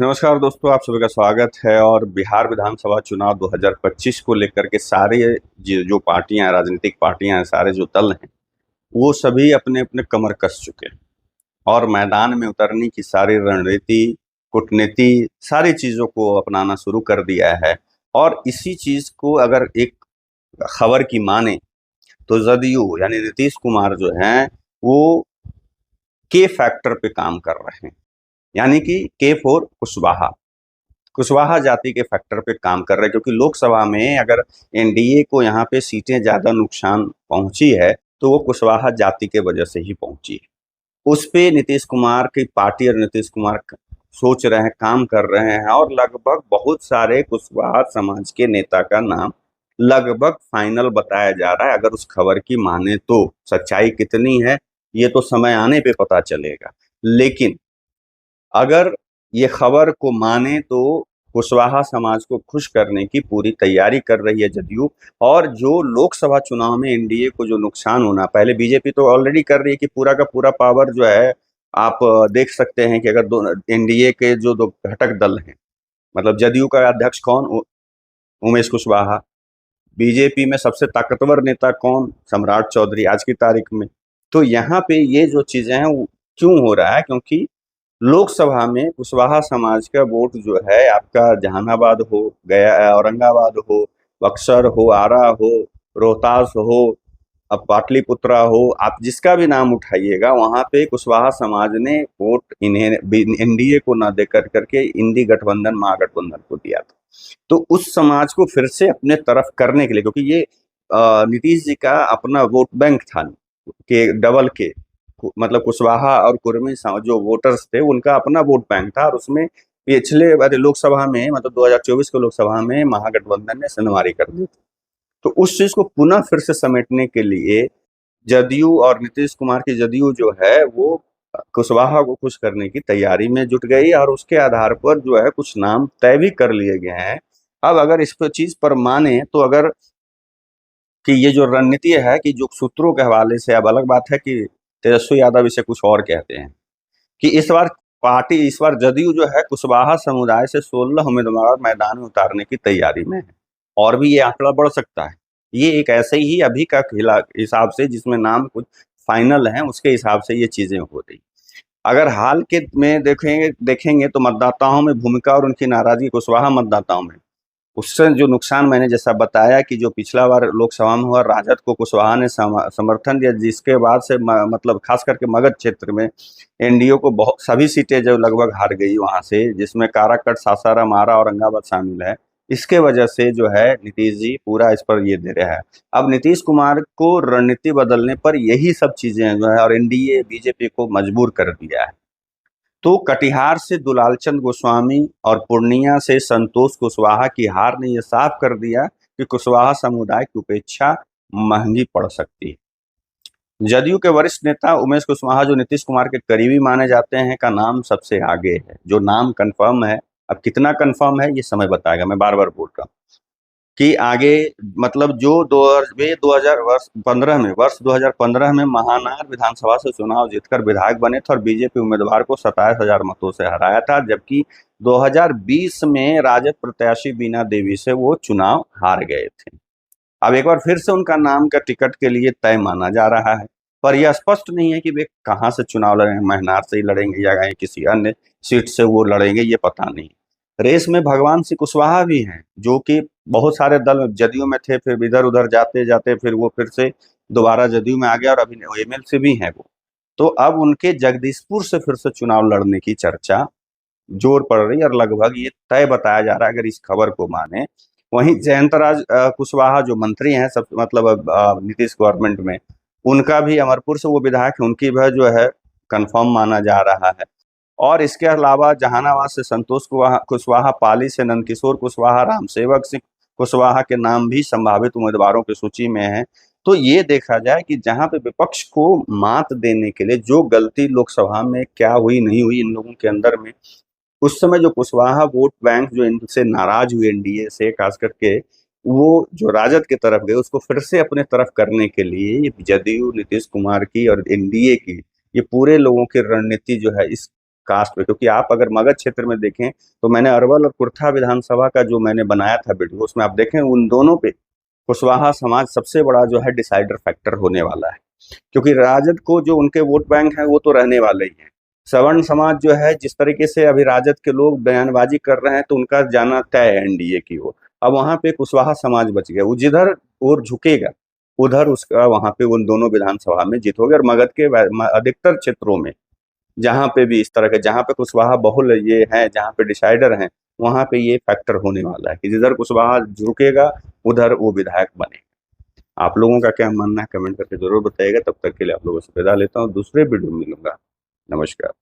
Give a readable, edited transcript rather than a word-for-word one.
नमस्कार दोस्तों, आप सभी का स्वागत है। और बिहार विधानसभा चुनाव 2025 को लेकर के सारे जो पार्टियां हैं, राजनीतिक पार्टियां हैं, सारे जो दल हैं, वो सभी अपने अपने कमर कस चुके हैं और मैदान में उतरने की सारी रणनीति, कूटनीति, सारी चीजों को अपनाना शुरू कर दिया है। और इसी चीज को अगर एक खबर की माने तो जदयू यानी नीतीश कुमार जो हैं वो के फैक्टर पे काम कर रहे हैं, यानी कि के फॉर कुशवाहा, कुशवाहा जाति के फैक्टर पे काम कर रहे हैं। क्योंकि लोकसभा में अगर एनडीए को यहाँ पे सीटें ज्यादा नुकसान पहुंची है तो वो कुशवाहा जाति के वजह से ही पहुंची है। उस पे नीतीश कुमार की पार्टी और नीतीश कुमार सोच रहे हैं, काम कर रहे हैं, और लगभग बहुत सारे कुशवाहा समाज के नेता का नाम लगभग फाइनल बताया जा रहा है। अगर उस खबर की माने तो सच्चाई कितनी है ये तो समय आने पे पता चलेगा, लेकिन अगर ये खबर को माने तो कुशवाहा समाज को खुश करने की पूरी तैयारी कर रही है जदयू। और जो लोकसभा चुनाव में एनडीए को जो नुकसान होना, पहले बीजेपी तो ऑलरेडी कर रही है कि पूरा का पूरा पावर जो है, आप देख सकते हैं कि अगर दो एनडीए के जो दो घटक दल हैं, मतलब जदयू का अध्यक्ष कौन, उमेश कुशवाहा। बीजेपी में सबसे ताकतवर नेता कौन, सम्राट चौधरी आज की तारीख में। तो यहाँ पे ये जो चीजें हैं वो क्यों हो रहा है, क्योंकि लोकसभा में कुशवाहा समाज का वोट जो है, आपका जहानाबाद हो, गया, औरंगाबाद हो, बक्सर हो, आरा हो, रोहतास हो, अब पाटलिपुत्रा हो, आप जिसका भी नाम उठाइएगा वहां पे कुशवाहा समाज ने वोट इन्हें एनडीए को ना दे करके इंडी गठबंधन, महागठबंधन को दिया था। तो उस समाज को फिर से अपने तरफ करने के लिए, क्योंकि ये नीतीश जी का अपना वोट बैंक था के डबल के, मतलब कुशवाहा और कुर्मी जो वोटर्स थे उनका अपना वोट बैंक था। और उसमें पिछले लोकसभा में, मतलब 2024 के लोकसभा में महागठबंधन ने शहनाई कर दी थी। तो उस चीज को पुनः फिर से समेटने के लिए जदयू और नीतीश कुमार की जदयू जो है वो कुशवाहा को खुश करने की तैयारी में जुट गई, और उसके आधार पर जो है कुछ नाम तय भी कर लिए गए हैं। अब अगर इस पर चीज पर माने तो अगर कि ये जो रणनीति है कि जो सूत्रों के हवाले से, अब अलग बात है कि तेजस्वी यादव इसे कुछ और कहते हैं, कि इस बार जदयू जो है कुशवाहा समुदाय से 16 उम्मीदवार मैदान में उतारने की तैयारी में है। और भी ये आंकड़ा बढ़ सकता है। ये एक ऐसे ही अभी का हिसाब से जिसमें नाम कुछ फाइनल है उसके हिसाब से ये चीजें हो रही। अगर हाल के में देखेंगे तो मतदाताओं में भूमिका और उनकी नाराजगी, कुशवाहा मतदाताओं में उससे जो नुकसान मैंने जैसा बताया कि जो पिछला बार लोकसभा में हुआ, राजद को कुशवाहा ने समर्थन दिया, जिसके बाद से मतलब खास करके मगध क्षेत्र में एनडीए को बहुत सभी सीटें जो लगभग हार गई वहां से, जिसमें काराकट, सासाराम, आरा, औरंगाबाद शामिल है। इसके वजह से जो है नीतीश जी पूरा इस पर ये दे रहा है। अब नीतीश कुमार को रणनीति बदलने पर यही सब चीजें जो है, और एनडीए बीजेपी को मजबूर कर दिया है। तो कटिहार से दुलालचंद गोस्वामी और पूर्णिया से संतोष कुशवाहा की हार ने यह साफ कर दिया कि कुशवाहा समुदाय की उपेक्षा महंगी पड़ सकती है। जदयू के वरिष्ठ नेता उमेश कुशवाहा, जो नीतीश कुमार के करीबी माने जाते हैं, का नाम सबसे आगे है। जो नाम कंफर्म है, अब कितना कंफर्म है ये समय बताएगा, मैं बार बार बोल रहा हूँ कि आगे, मतलब जो 2015 में महानार विधानसभा से चुनाव जीतकर विधायक बने थे और बीजेपी उम्मीदवार को 27,000 मतों से हराया था, जबकि 2020 में राजद प्रत्याशी बीना देवी से वो चुनाव हार गए थे। अब एक बार फिर से उनका नाम का टिकट के लिए तय माना जा रहा है, पर यह स्पष्ट नहीं है कि वे कहाँ से चुनाव लड़ेंगे, महनार से ही लड़ेंगे या किसी अन्य सीट से वो लड़ेंगे, ये पता नहीं। रेस में भगवान सिंह कुशवाहा भी हैं, जो कि बहुत सारे दल जदयू में थे, फिर इधर उधर जाते जाते फिर वो फिर से दोबारा जदयू में आ गया और अभी एमएलसी भी हैं वो। तो अब उनके जगदीशपुर से फिर से चुनाव लड़ने की चर्चा जोर पड़ रही है, और लगभग ये तय बताया जा रहा है अगर इस खबर को माने। वहीं जयंतराज कुशवाहा जो मंत्री हैं, सब मतलब नीतीश गवर्नमेंट में, उनका भी अमरपुर से वो विधायक है, उनकी भी जो है कंफर्म माना जा रहा है। और इसके अलावा जहानाबाद से संतोष कुशवाहा, पाली से नंदकिशोर कुशवाहा, रामसेवक सिंह कुशवाहा के नाम भी संभावित उम्मीदवारों की सूची में है। तो ये देखा जाए कि जहां पे विपक्ष को मात देने के लिए जो गलती लोकसभा में क्या हुई नहीं हुई इन लोगों के अंदर में, उस समय जो कुशवाहा वोट बैंक जो इनसे नाराज हुए एनडीए से, खास करके वो जो राजद की तरफ गए, उसको फिर से अपने तरफ करने के लिए ये जदयू, नीतीश कुमार की और एनडीए की ये पूरे लोगों की रणनीति जो है, इस कास्ट पे, क्योंकि आप अगर मगध क्षेत्र में देखें तो मैंने अरवल और कुर्था विधानसभा का जो मैंने बनाया था वीडियो, उसमें आप देखें उन दोनों पे कुशवाहा समाज सबसे बड़ा जो है डिसाइडर फैक्टर होने वाला है, क्योंकि राजद को जो उनके वोट बैंक है वो तो रहने वाले ही हैं। सवर्ण समाज जो है, जिस तरीके से अभी राजद के लोग बयानबाजी कर रहे हैं तो उनका जाना तय है एनडीए की ओर। अब वहां पे कुशवाहा समाज बच गया, वो जिधर और झुकेगा उधर उसका वहां पे उन दोनों विधानसभा में जीत होगी। और मगध के अधिकतर क्षेत्रों में जहां पे भी इस तरह के, जहां पे कुशवाहा बहुल ये है, जहां पे डिसाइडर हैं, वहां पे ये फैक्टर होने वाला है कि जिधर कुशवाहा झुकेगा उधर वो विधायक बने। आप लोगों का क्या मानना है कमेंट करके जरूर बताइएगा। तब तक के लिए आप लोगों से विदा लेता हूँ, दूसरे वीडियो में मिलूंगा। नमस्कार।